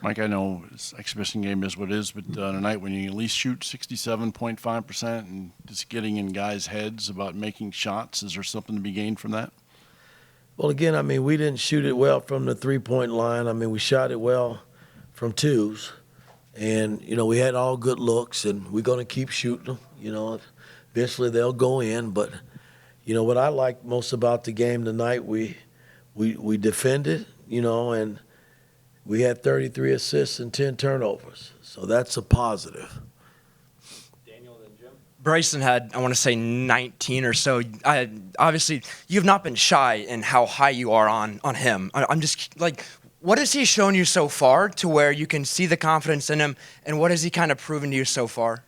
Mike, I know this exhibition game is what it is, but tonight when you at least shoot 67.5% and just getting in guys' heads about making shots, is there something to be gained from that? Well, again, I mean, we didn't shoot it well from the three-point line. I mean, we shot it well from twos. And, we had all good looks, and we're going to keep shooting them. Eventually they'll go in. But, what I like most about the game tonight, we defended, and we had 33 assists and 10 turnovers. So that's a positive. Daniel, then Jim. Bryson had, I want to say, 19 or so. Obviously, you've not been shy in how high you are on him. I'm just like, what has he shown you so far to where you can see the confidence in him, and what has he kind of proven to you so far?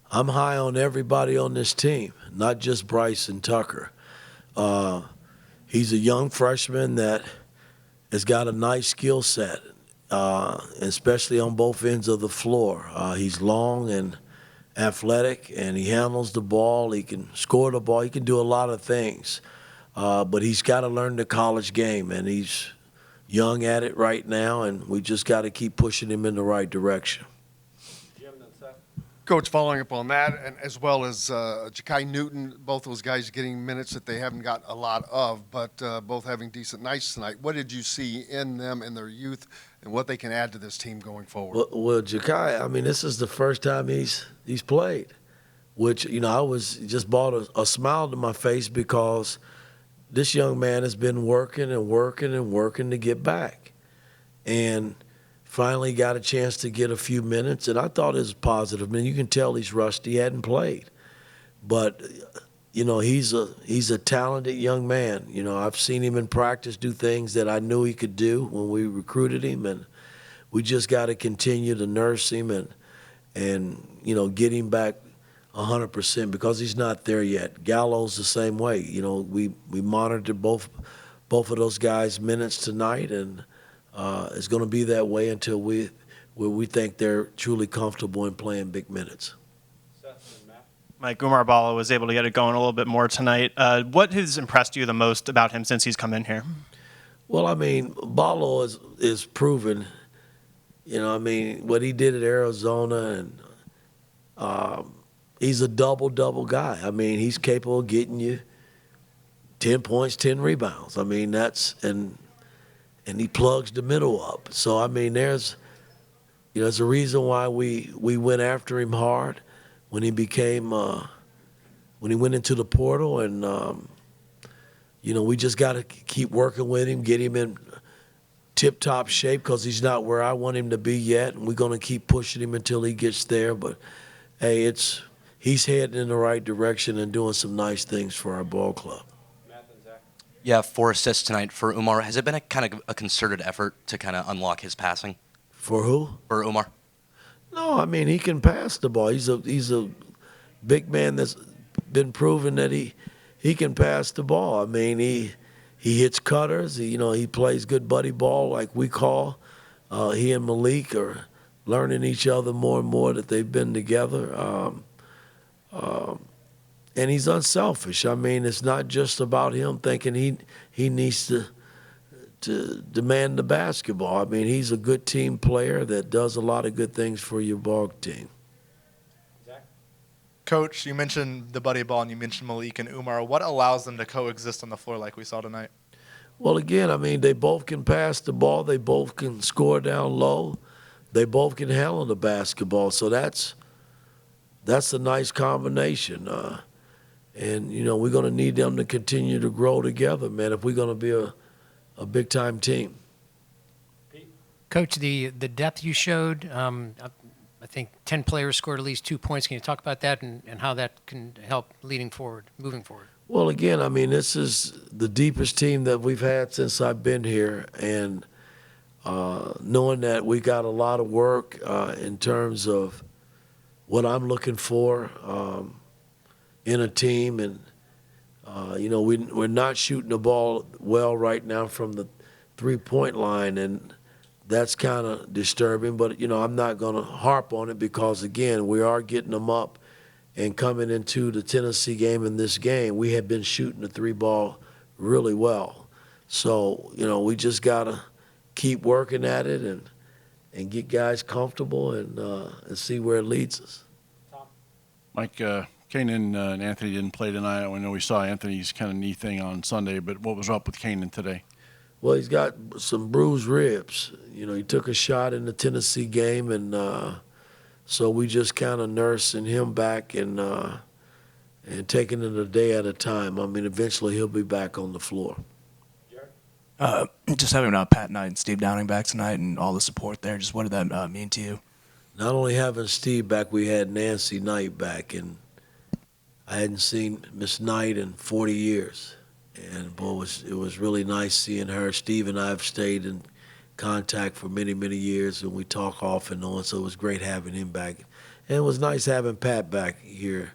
I'm high on everybody on this team, not just Bryson Tucker. He's a young freshman that has got a nice skill set, especially on both ends of the floor. He's long and athletic, and he handles the ball. He can score the ball. He can do a lot of things. But he's got to learn the college game, and he's young at it right now, and we just got to keep pushing him in the right direction. Coach, following up on that, and as well as Ja'Kai Newton, both those guys getting minutes that they haven't got a lot of, but both having decent nights tonight. What did you see in them in their youth and what they can add to this team going forward? Well, Ja'Kai, I mean, this is the first time he's played, which, I was just brought a smile to my face because this young man has been working and working and working to get back. And finally got a chance to get a few minutes, and I thought it was positive. I mean, you can tell he's rusty. He hadn't played. But, he's a talented young man. I've seen him in practice do things that I knew he could do when we recruited him, and we just got to continue to nurse him and get him back 100% because he's not there yet. Gallo's the same way. We monitored both of those guys' minutes tonight, and it's going to be that way until we think they're truly comfortable in playing big minutes. Mike, Umar Bala was able to get it going a little bit more tonight. What has impressed you the most about him since he's come in here? Well, I mean, Bala is proven. What he did at Arizona, and he's a double-double guy. I mean, he's capable of getting you 10 points, 10 rebounds. I mean, and he plugs the middle up. So, I mean, there's a reason why we went after him hard when he went into the portal. And, we just got to keep working with him, get him in tip-top shape because he's not where I want him to be yet. And we're going to keep pushing him until he gets there. But, hey, he's heading in the right direction and doing some nice things for our ball club. Yeah, 4 assists tonight for Umar. Has it been a kind of a concerted effort to kind of unlock his passing? For who? For Umar. No, I mean, he can pass the ball. He's a big man that's been proven that he can pass the ball. I mean, he hits cutters. He plays good buddy ball like we call. He and Malik are learning each other more and more that they've been together. And he's unselfish. I mean, it's not just about him thinking he needs to demand the basketball. I mean, he's a good team player that does a lot of good things for your ball team. Coach, you mentioned the buddy ball and you mentioned Malik and Umar. What allows them to coexist on the floor like we saw tonight? Well, again, I mean, they both can pass the ball. They both can score down low. They both can handle the basketball. So that's a nice combination. And, we're going to need them to continue to grow together, man, if we're going to be a big-time team. Coach, the depth you showed, I think 10 players scored at least 2 points. Can you talk about that and how that can help moving forward? Well, again, I mean, this is the deepest team that we've had since I've been here. And knowing that we got a lot of work in terms of what I'm looking for in a team, and we're not shooting the ball well right now from the three-point line, and that's kind of disturbing. But I'm not going to harp on it because again, we are getting them up, and coming into the Tennessee game and this game, we have been shooting the three ball really well. So we just got to keep working at it and get guys comfortable and see where it leads us. Mike, Kanan and Anthony didn't play tonight. I know we saw Anthony's kind of knee thing on Sunday, but what was up with Kanan today? Well, he's got some bruised ribs. You know, he took a shot in the Tennessee game, and so we just kind of nursing him back and taking it a day at a time. I mean, eventually he'll be back on the floor. Just having Pat Knight and Steve Downing back tonight and all the support there, just what did that mean to you? Not only having Steve back, we had Nancy Knight back, and I hadn't seen Miss Knight in 40 years. And boy, it was really nice seeing her. Steve and I have stayed in contact for many, many years, and we talk off and on, so it was great having him back. And it was nice having Pat back here,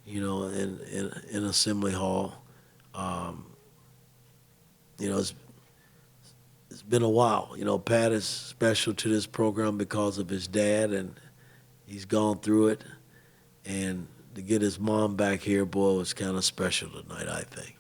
you know, in Assembly Hall. You know, it's been a while. You know, Pat is special to this program because of his dad, and he's gone through it. And to get his mom back here, boy, was kind of special tonight, I think.